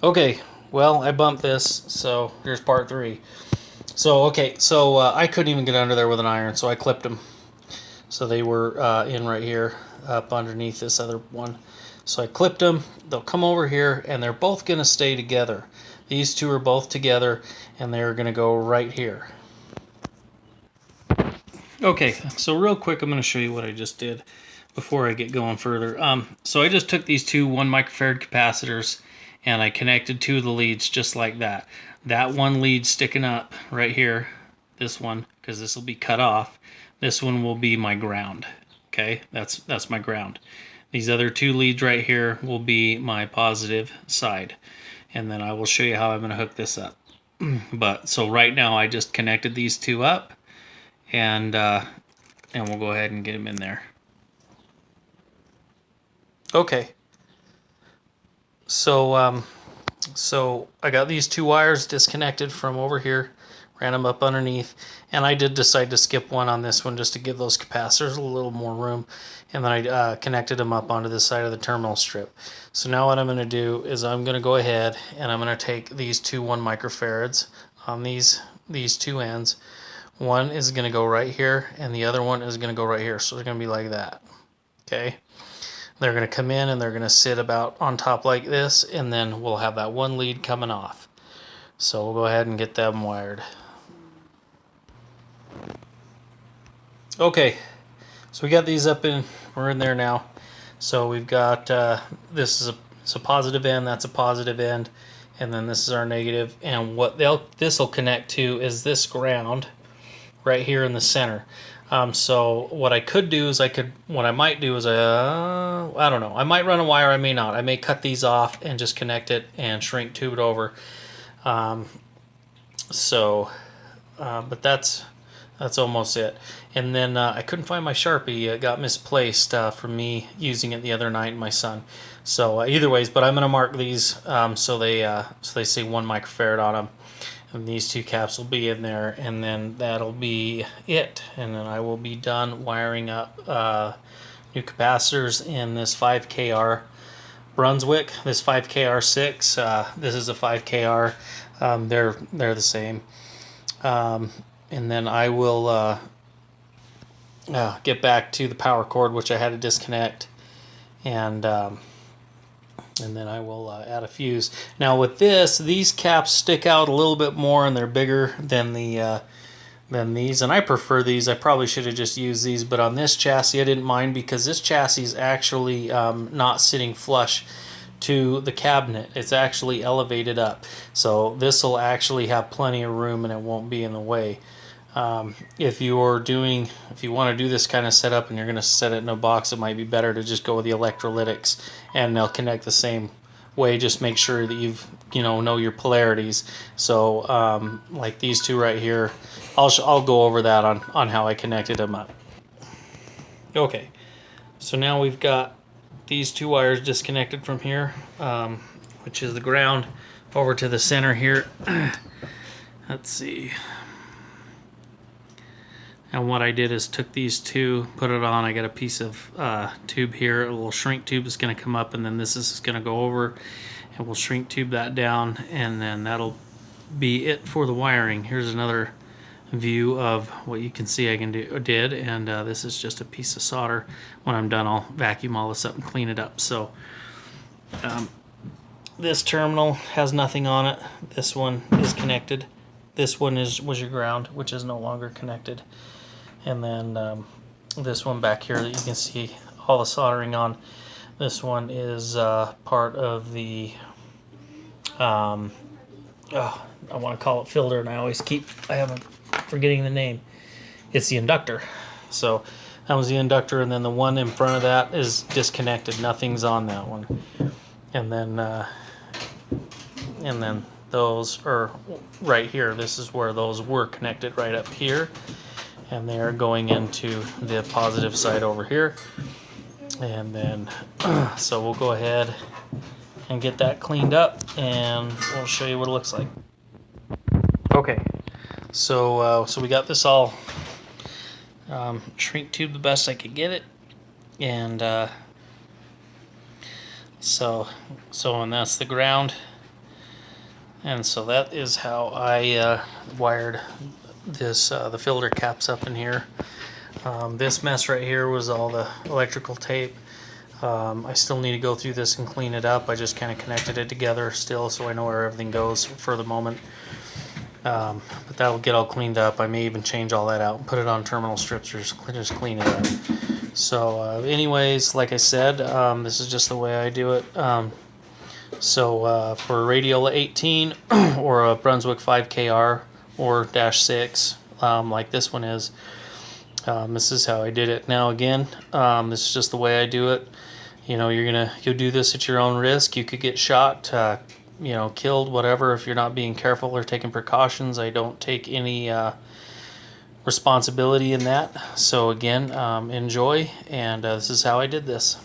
Okay, well, I bumped this, so here's part three. So I couldn't even get under there with an iron, so I clipped them. So they were in right here, up underneath this other one. So I clipped them. They'll come over here, and they're both going to stay together. These two are both together, and they're going to go right here. Okay, so real quick, I'm going to show you what I just did before I get going further. So I just took these two 1 microfarad capacitors and I connected two of the leads just like that. That one lead sticking up right here, this one, because this will be cut off. This one will be my ground. Okay, that's my ground. These other two leads right here will be my positive side. And then I will show you how I'm going to hook this up. But so right now I just connected these two up, and we'll go ahead and get them in there. Okay. So I got these two wires disconnected from over here, ran them up underneath, and I did decide to skip one on this one just to give those capacitors a little more room, and then I connected them up onto the side of the terminal strip. So now what I'm going to do is I'm going to go ahead and I'm going to take these two 1 microfarads on these two ends. One is going to go right here, and the other one is going to go right here, so they're going to be like that. Okay. They're going to come in and they're going to sit about on top like this, and then we'll have that one lead coming off. So we'll go ahead and get them wired. Okay, so we got these up in, we're in there now. So we've got, this is a positive end, that's a positive end, and then this is our negative, and what this will connect to is this ground right here in the center. So what I could do is what I might do is I don't know. I might run a wire. I may not. I may cut these off and just connect it and shrink tube it over. But that's almost it. And then I couldn't find my Sharpie. It got misplaced from me using it the other night and my son. So either ways, but I'm going to mark these so they say 1 microfarad on them. And these two caps will be in there, and then that'll be it. And then I will be done wiring up new capacitors in this 5KR Brunswick, this 5KR6. This is a 5KR. They're the same. And then I will get back to the power cord, which I had to disconnect, and then I will add a fuse. Now with this, these caps stick out a little bit more, and they're bigger than these, and I prefer these. I probably should have just used these, but on this chassis I didn't mind because this chassis is actually not sitting flush to the cabinet. It's actually elevated up, so this will actually have plenty of room and it won't be in the way. If you want to do this kind of setup and you're going to set it in a box, it might be better to just go with the electrolytics, and they'll connect the same way. Just make sure that know your polarities. So like these two right here, I'll go over that on how I connected them up. Okay, so now we've got these two wires disconnected from here, which is the ground, over to the center here. Let's see. And what I did is took these two, put it on. I got a piece of tube here, a little shrink tube that's going to come up, and then this is going to go over, and we'll shrink tube that down, and then that'll be it for the wiring. Here's another view of what you can see I did, and this is just a piece of solder. When I'm done, I'll vacuum all this up and clean it up. So this terminal has nothing on it. This one is connected. This one was your ground, which is no longer connected. And then this one back here that you can see all the soldering on, this one is part of the I want to call it filter, and I haven't forgetting the name. It's the inductor. So that was the inductor, and then the one in front of that is disconnected. Nothing's on that one. And then those are right here. This is where those were connected, right up here, and they are going into the positive side over here. And then so we'll go ahead and get that cleaned up, and we'll show you what it looks like. Okay, so we got this all shrink tube the best I could get it, and so and that's the ground. And so that is how I wired this the filter caps up in here. This mess right here was all the electrical tape. I still need to go through this and clean it up. I just kind of connected it together still, so I know where everything goes for the moment. But that'll get all cleaned up. I may even change all that out and put it on terminal strips or just clean it up. So anyways, like I said, this is just the way I do it. So for Radiola 18 or a Brunswick 5KR or -6, like this one is, this is how I did it. Now again, this is just the way I do it. You know, you'll do this at your own risk. You could get shot, you know, killed, whatever, if you're not being careful or taking precautions. I don't take any responsibility in that. So again, enjoy, and this is how I did this.